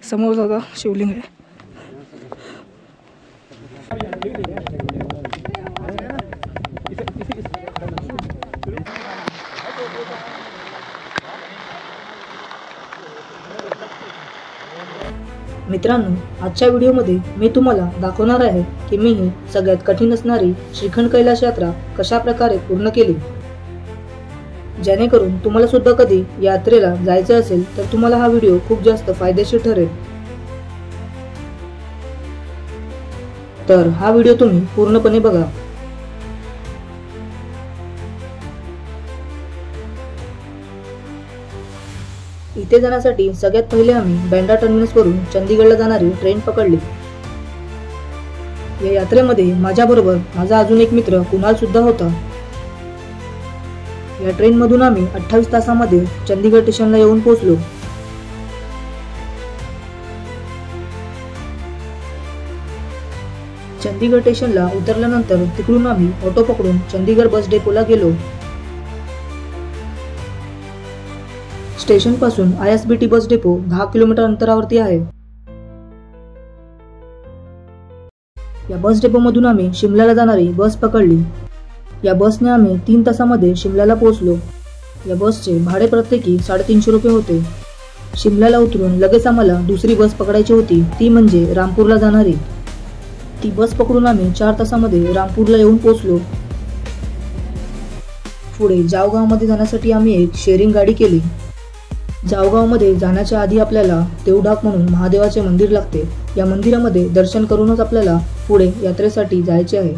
समोर जाता शिवलिंग आहे. मित्रांनो, आजच्या व्हिडिओमध्ये मी तुम्हाला दाखवणार आहे की मी ही सगळ्यात कठीण असणारी श्रीखंड कैलास यात्रा कशा प्रकारे पूर्ण केली. जेणेकरून तुम्हाला सुद्धा कधी यात्रेला जायचे असेल तर तुम्हाला हा व्हिडिओ खूप जास्त फायदेशीर ठरेल. तर हा व्हिडिओ तुम्ही पूर्णपणे बघा. इथे जाण्यासाठी सगळ्यात पहिले आम्ही बँड्रा टर्मिनस वरून चंदीगडला जाणारी ट्रेन पकडली. या यात्रेमध्ये माझ्याबरोबर माझा अजून एक मित्र कुणाल सुद्धा होता. या ट्रेन मधून आम्ही 28 तासांमध्ये चंदीगड स्टेशनला येऊन पोहोचलो. चंदीगड स्टेशनला उतरल्यानंतर तिकडून आम्ही ऑटो पकडून चंदीगड बस डेपोला गेलो. स्टेशन पासून ISBT बस डेपो 10 किलोमीटर अंतरावरती आहे. या बस डेपो मधून आम्ही शिमल्याला जाणारी बस पकडली. या बसने आम्ही 3 तासांमध्ये शिमल्याला पोहोचलो. या बसचे भाडे प्रत्येकी 350 रुपये होते. शिमल्याला उतरून लगेच आम्हाला दुसरी बस पकडायची होती, ती म्हणजे रामपूरला जाणारी. ती बस पकडून आम्ही 4 तासांमध्ये रामपूरला येऊन पोहोचलो. पुढे जावगावमध्ये जाण्यासाठी आम्ही एक शेअरिंग गाडी केली. जावगावमध्ये जाण्याच्या आधी आपल्याला देवढाक म्हणून महादेवाचे मंदिर लागते. या मंदिरामध्ये दर्शन करूनच आपल्याला पुढे यात्रेसाठी जायचे आहे.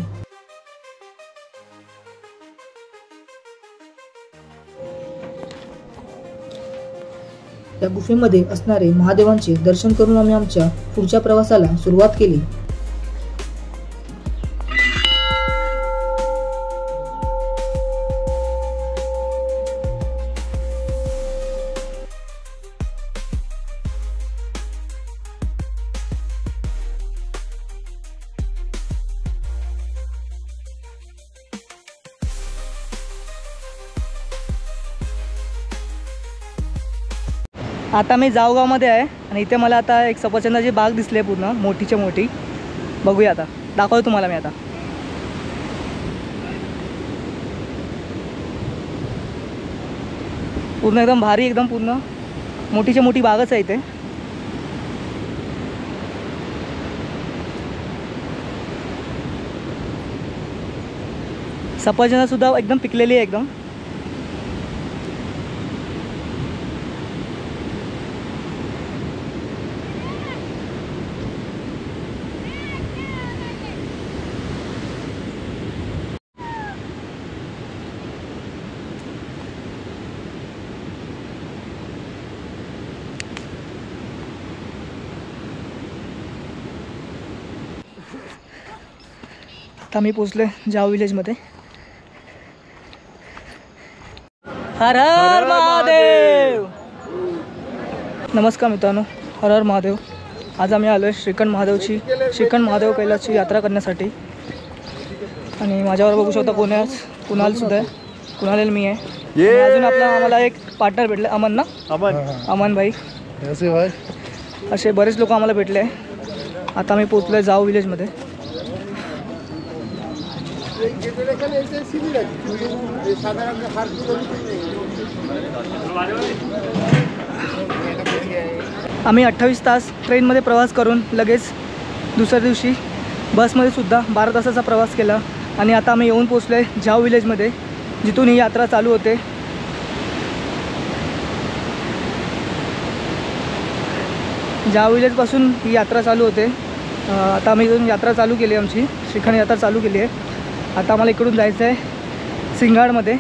या गुफेमध्ये असणारे महादेवांचे दर्शन करून आम्ही आमच्या पुढच्या प्रवासाला सुरुवात केली. आता मी जावगावमध्ये आहे आणि इथे मला आता एक सफरचंदाची बाग दिसली आहे, पूर्ण मोठीच्या मोठी. बघूया, आता दाखवतो तुम्हाला मी. आता पूर्ण एकदम भारी, एकदम पूर्ण मोठीच्या मोठी बागच आहे इथे. सफरचंद सुद्धा एकदम पिकलेली आहे एकदम. आता मी पोचले जाव विलेजमध्ये. हर हर महादेव. नमस्कार मित्रांनो, हर हर महादेव. आज आम्ही आलो आहे श्रीखंड महादेव कैलासची यात्रा करण्यासाठी. आणि माझ्यावर बघू शकता कोण आहे, कुणाल सुद्धा आहे. कुणाल मी आहे. अजून आम्हाला एक पार्टनर भेटले, अमन ना, अमन भाई. असे बरेच लोक आम्हाला भेटले आहे. आता मी पोचलो आहे जाव विलेजमध्ये. आम्ही 28 तास ट्रेनमध्ये प्रवास करून लगेच दुसऱ्या दिवशी बसमध्ये सुद्धा 12 तासाचा प्रवास केला. आणि आता आम्ही येऊन पोचलो आहे जाव विलेजमध्ये, जिथून ही यात्रा चालू होते. जाव विलेजपासून ही यात्रा चालू होते. आता आम्ही इथून यात्रा चालू केली आहे, आमची श्रीखंड यात्रा चालू केली आहे. आता आम्हाला इकडून जायचं आहे सिंगाडमध्ये,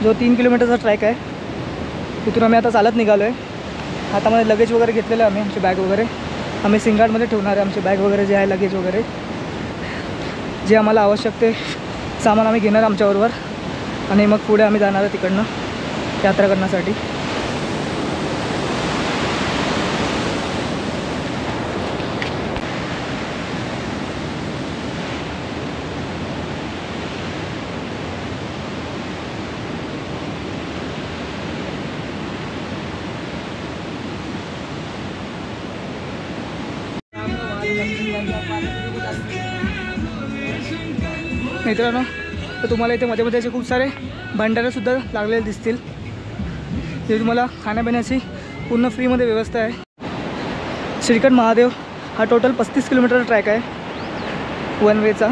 जो 3 किलोमीटरचा ट्रॅक आहे. तिथून आम्ही आता चालत निघालो आहे. हातामध्ये लगेज वगैरे घेतलेलं आहे आम्ही, आमची बॅग वगैरे आम्ही सिंगाडमध्ये ठेवणार आहे. आमची बॅग वगैरे जे आहे, लगेज वगैरे जे आम्हाला आवश्यक ते सामान आम्ही घेणार आमच्याबरोबर. आणि मग पुढे आम्ही जाणार आहे तिकडनं यात्रा करण्यासाठी. मित्रांनो, तर तुम्हाला इथे मध्ये मध्ये असे खूप सारे भंडारेसुद्धा लागलेले दिसतील. जे तुम्हाला खाण्यापिण्याची पूर्ण फ्रीमध्ये व्यवस्था आहे. श्रीखंड महादेव हा टोटल 35 किलोमीटर ट्रॅक आहे वन वेचा.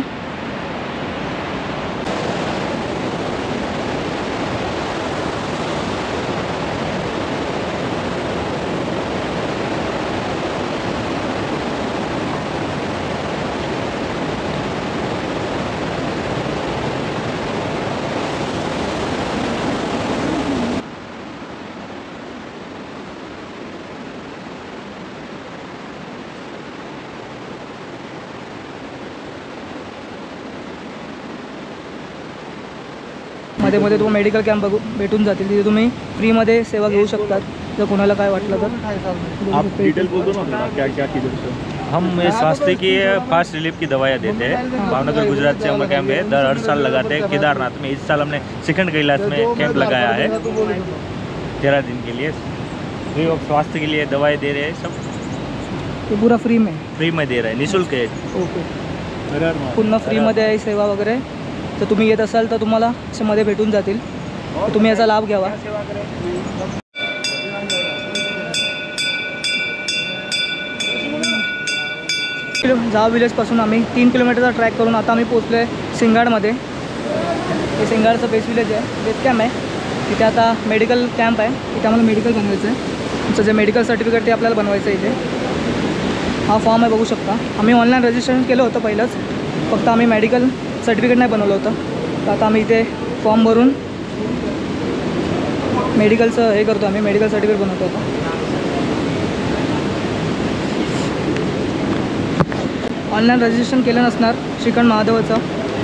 मध्ये मध्ये तुम्हाला मेडिकल कॅम्प भेटून जातील. तिथे तुम्ही फ्रीमध्ये सेवा घेऊ शकतात जर कोणाला काय वाटलं तर. आप डिटेल बोल दो ना, क्या क्या किधर हम स्वास्थ्य की फास्ट रिलीफ की दवाइयाँ देते हैं. भावनगर गुजरात से हम कैंप है हर साल लगाते हैं. केदारनाथ में इस साल हमने श्रीखंड कैलाश में कैंप लगाया है 13 दिन के लिए. फ्री ऑफ स्वास्थ्य के लिए दवाई दे रहे हैं. सब ते पूरा फ्री में दे रहे हैं, निःशुल्क है. ओके, पूर्ण फ्रीमध्ये आहे सेवा वगैरे. तर तुम्ही येत असाल तर तुम्हाला असे मध्ये भेटून जातील. तर तुम्ही याचा लाभ घ्यावा. जाव विलेजपासून आम्ही 3 किलोमीटरचा ट्रॅक करून आता आम्ही पोचलो आहे सिंगाडमध्ये. हे सिंगाडचं बेस विलेज आहे, बेस कॅम्प आहे. तिथे आता मेडिकल कॅम्प आहे. इथे आम्हाला मेडिकल बनवायचं आहे. तुमचं जे मेडिकल सर्टिफिकेट ते आपल्याला बनवायचं आहे. इथे हा फॉर्म आहे, बघू शकता. आम्ही ऑनलाईन रजिस्ट्रेशन केलं होतं पहिलंच, फक्त आम्ही मेडिकल सर्टिफिकेट नाही बनवलं होतं. तर आता आम्ही इथे फॉर्म भरून मेडिकलचं हे करतो. आम्ही मेडिकल सर्टिफिकेट बनवतो आता. ऑनलाईन रजिस्ट्रेशन केलं नसणार श्रीखंड महादेवाचं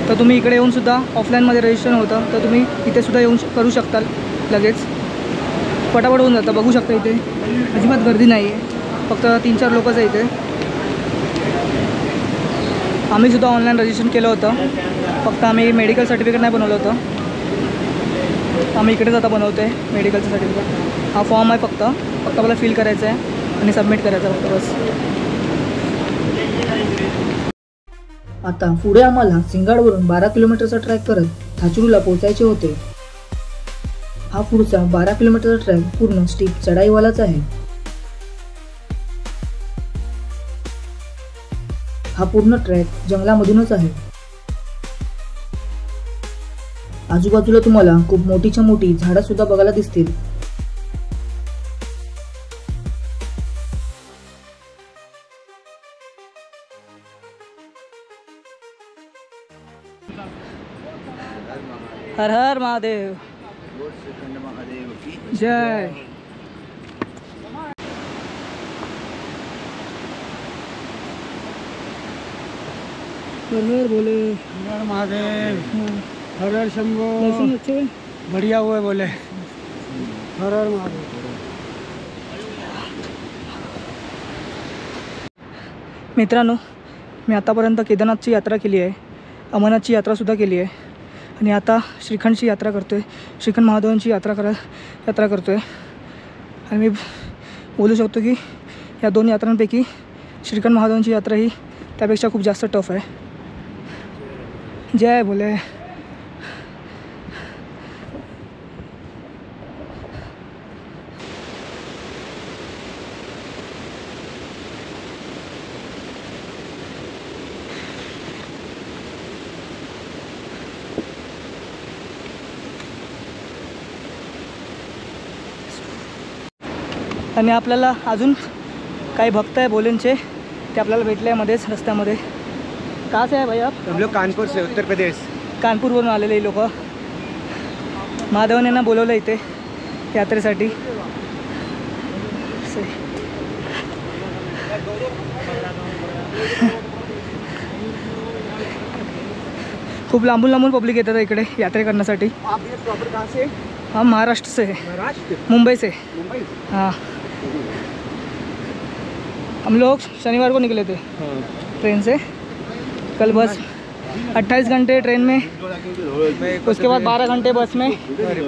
तर तुम्ही इकडे येऊनसुद्धा ऑफलाईनमध्ये रजिस्ट्रेशन होतं तर तुम्ही इथेसुद्धा येऊन करू शकता. लगेच फटाफट होऊन जातं. बघू शकता इथे अजिबात गर्दी नाही आहे, फक्त 3-4 लोकच आहे इथे. आम्हीसुद्धा ऑनलाईन रजिस्ट्रेशन केलं होतं, फक्त आम्ही मेडिकल सर्टिफिकेट नाही बनवलं होतं. आम्ही इकडेच आता बनवतो आहे मेडिकलचं सर्टिफिकेट. हा फॉर्म आहे, फक्त मला फिल करायचं आहे आणि सबमिट करायचं फक्त, बस. आता पुढे आम्हाला सिंगाडवरून 12 किलोमीटरचा ट्रॅक करत थाचुरूला पोहोचायचे होते. हा पुढचा 12 किलोमीटरचा ट्रॅक पूर्ण स्टीप चढाईवालाच आहे. हा पूर्ण ट्रॅक जंगलामधूनच आहे. आजूबाजूला तुम्हाला खूप मोठीच्या मोठी झाडं सुद्धा बघायला दिसतील. हर हर महादेव, जय. हर हर बोले, हर हर महादेव, हर हर शंभो. दर्शन अच्छे बढ़िया हुए बोले. हर हर महादेव. मित्रांनो, मी आतापर्यंत केदारनाथची यात्रा केली आहे, अमरनाथची यात्रासुद्धा केली आहे आणि आता श्रीखंडची यात्रा करतो आहे. श्रीखंड महादेवांची यात्रा करतो आहे. आणि मी बोलू शकतो की या 2 यात्रांपैकी श्रीखंड महादेवांची यात्रा ही त्यापेक्षा खूप जास्त टफ आहे. जय बोले. आणि आपल्याला अजून काही भक्त आहे भोलेंचे, ते आपल्याला भेटले मध्येच रस्त्यामध्ये. कहाँ से है भाई आप? हम लोग कानपुर से, उत्तर प्रदेश. कानपूरवरून आलेले लोक. महादेवाने ना बोलवलं इथे यात्रेसाठी. खूप लांबून लांबून पब्लिक येतात इकडे यात्रे करण्यासाठी. आप ये प्रॉपर कहाँ से? हम महाराष्ट्र से है, महाराष्ट्र, मुंबई से. मुंबई. हाँ, हम लोग शनिवार को निकले थे ट्रेन से. कल बस 28 घंटे ट्रेन में, उसके बाद 12 घंटे बस में,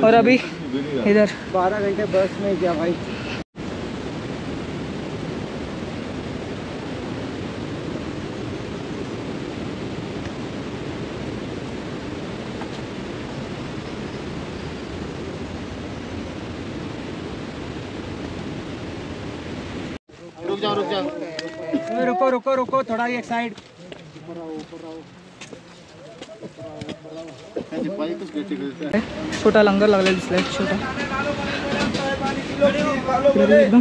और अभी इधर 12 घंटे बस में क्या भाई. रुको रुको रुको थोड़ा एक साइड। छोटा लंगर लागलेला दिसलाय छोटा. इकडे एकदम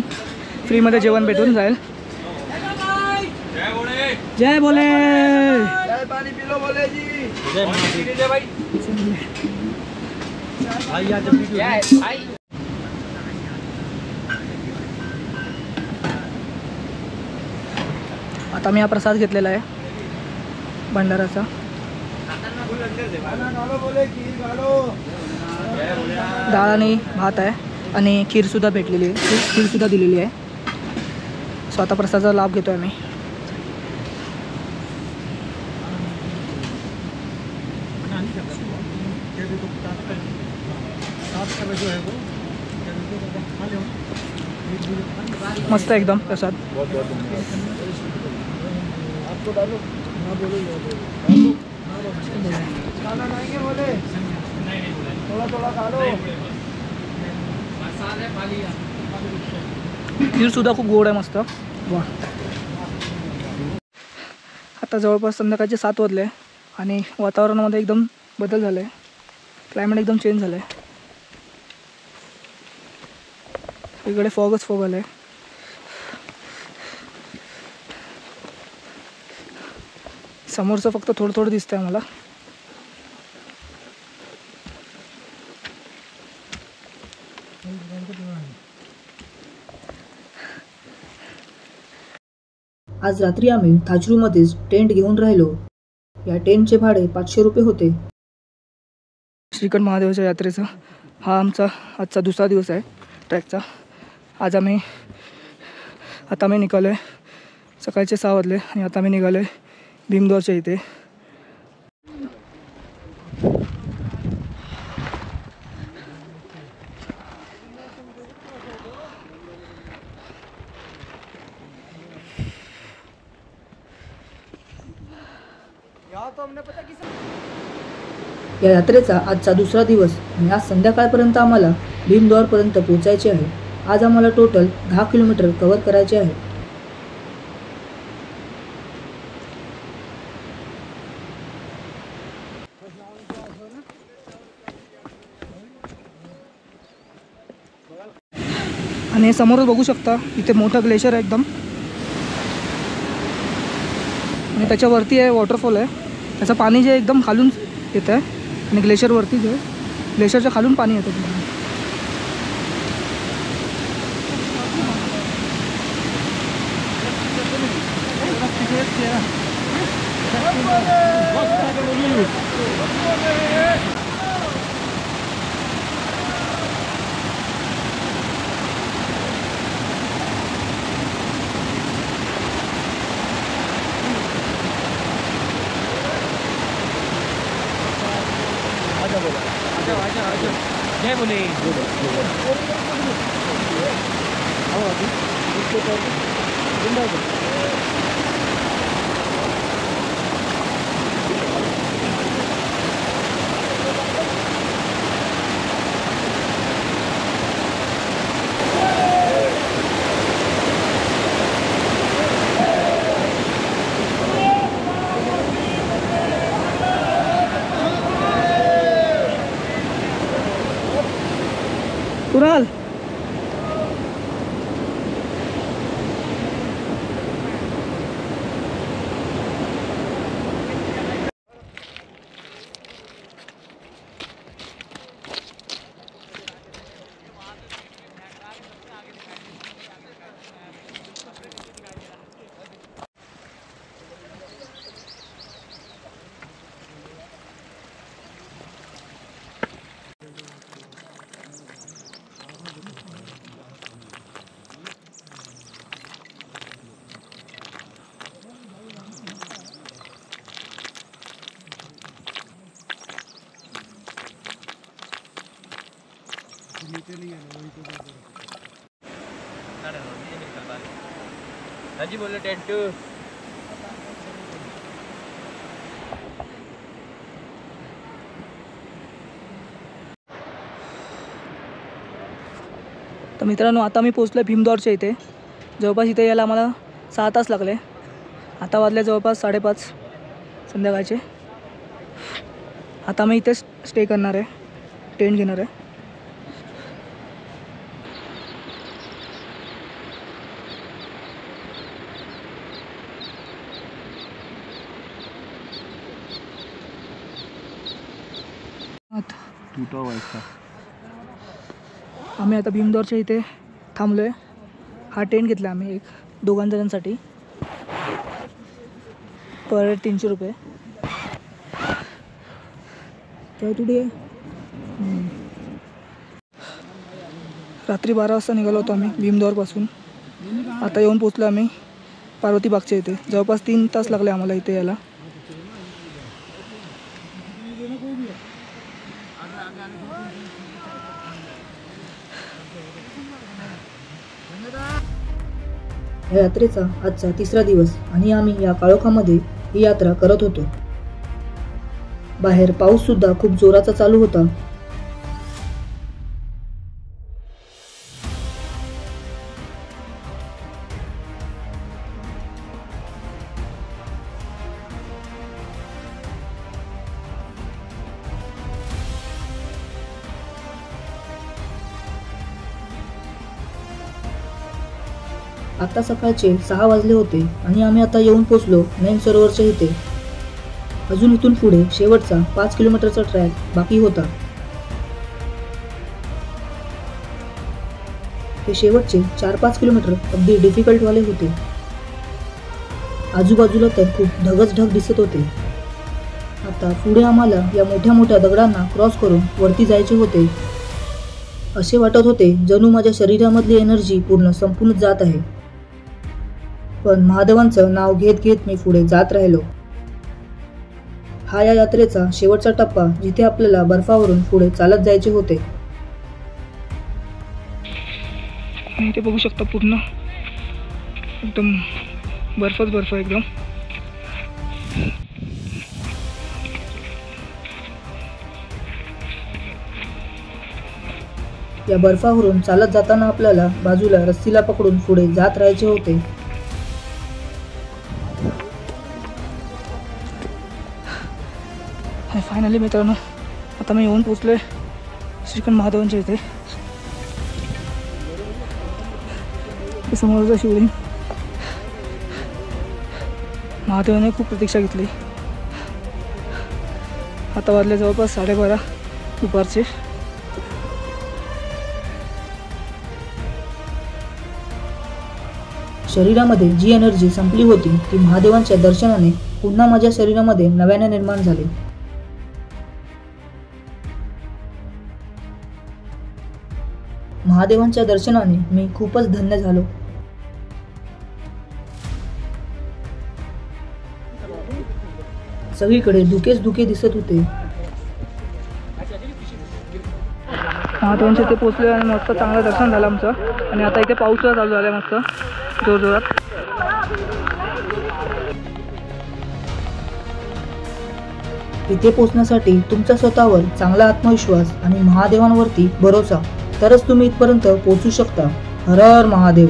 फ्रीमध्ये जेवण भेटून जाईल. जय बोले. आता मी हा प्रसाद घेतलेला आहे भंडाराचा. डाळ आणि भात आहे आणि खीरसुद्धा भेटलेली आहे, खीरसुद्धा दिलेली आहे. सो आता प्रसादाचा लाभ घेतो आहे मी. मस्त एकदम प्रसाद. खीर सुद्धा खूप गोड आहे मस्त. वा. आता जवळपास संध्याकाळचे 7 वाजले आणि वातावरणामध्ये एकदम बदल झाला आहे. क्लायमेट एकदम चेंज झालं आहे. इकडे फॉगच फॉग आलं आहे. समोरचं फक्त थोडं थोडं दिसतंय मला. आज रात्री आम्ही थाचरूमध्येच टेंट घेऊन राहिलो. या टेंटचे भाडे 500 रुपये होते. श्रीखंड महादेवाच्या यात्रेचा हा आमचा आजचा दुसरा दिवस आहे ट्रॅकचा. आता आम्ही निघालो आहे सकाळचे 6 वाजले आणि आता आम्ही निघालो आहे भीमद्वारच्या इथे. या यात्रेचा आजचा दुसरा दिवस आणि आज संध्याकाळपर्यंत आम्हाला भीमद्वारपर्यंत पोहोचायचे आहे. आज आम्हाला टोटल 10 किलोमीटर कव्हर करायचे आहे. आणि समोर बघू शकता इथे मोठं ग्लेशियर आहे एकदम आणि त्याच्यावरती आहे वॉटरफॉल आहे. त्याचं पाणी जे एकदम खालून येतं आहे आणि ग्लेशियरवरतीच आहे. ग्लेशियरच्या खालून पाणी येतं. जय बोले. कुणाल जी बोले टेंट. तर मित्रांनो आता मी पोहोचलो भीमद्वारच्या इथे जवळपास इथे यायला आम्हाला 6 तास लागले. आता वाजले जवळपास 5:30 संध्याकाळचे. आता आम्ही इथेच स्टे करणार आहे, टेंट घेणार आहे. आम्ही आता भीमदौरच्या इथे थांबलो आहे. हा टेंट घेतला आम्ही एक 2 जणांसाठी, पर हेड 300 रुपये. रात्री 12 वाजता निघालो होतो आम्ही भीमदौरपासून. आता येऊन पोचलो आम्ही पार्वती बागच्या इथे. जवळपास 3 तास लागले आम्हाला इथे यायला. या यात्रेचा आजचा 3रा दिवस आणि आम्ही या काळोखामध्ये ही यात्रा करत होतो. बाहेर पाऊस सुद्धा खूप जोराचा चालू होता. आता सकाळचे 6 वाजले होते आणि आम्ही आता येऊन पोचलो नैन सरोवरच्या इथे. अजून इथून पुढे शेवटचा 5 किलोमीटरचा ट्रॅक बाकी होता. हे शेवटचे 4-5 किलोमीटर अगदी डिफिकल्ट वाले होते. आजूबाजूला तर खूप ढगच ढग दिसत होते. आता पुढे आम्हाला या मोठ्या मोठ्या दगडांना क्रॉस करून वरती जायचे होते. असे वाटत होते जणू माझ्या शरीरामधली एनर्जी पूर्ण संपून जात आहे. पण महादेवांचं नाव घेत घेत मी पुढे जात राहिलो. हा या यात्रेचा शेवटचा टप्पा जिथे आपल्याला बर्फावरून पुढे चालत जायचे होते. इथे बघू शकता पूर्ण एकदम बर्फच बर्फ एकदम. या बर्फावरून चालत जाताना आपल्याला बाजूला रस्सीला पकडून पुढे जात राहायचे होते. फायनली मित्रांनो आता मी येऊन पोचलोय श्रीखंड महादेवांच्या इथे. समोरचं शिवलिंग. महादेवाने खूप प्रतीक्षा घेतली. आता वाजले जवळपास 12:30 दुपारचे. शरीरामध्ये जी एनर्जी संपली होती ती महादेवांच्या दर्शनाने पुन्हा माझ्या शरीरामध्ये नव्याने निर्माण झाली. महादेवांच्या दर्शनाने मी खूपच धन्य झालो. सगळीकडे धुकेच धुके दिसत होते. महादेवांच्या इथे पोचले आणि मस्त चांगलं दर्शन झालं आमचं. आणि आता इथे पाऊस चालू झाला मस्त जोरजोरात. इथे पोहोचण्यासाठी तुमचा स्वतःवर चांगला आत्मविश्वास आणि महादेवांवरती भरोसा, तरच तुम्ही इथपर्यंत पोहोचू शकता. हर हर महादेव.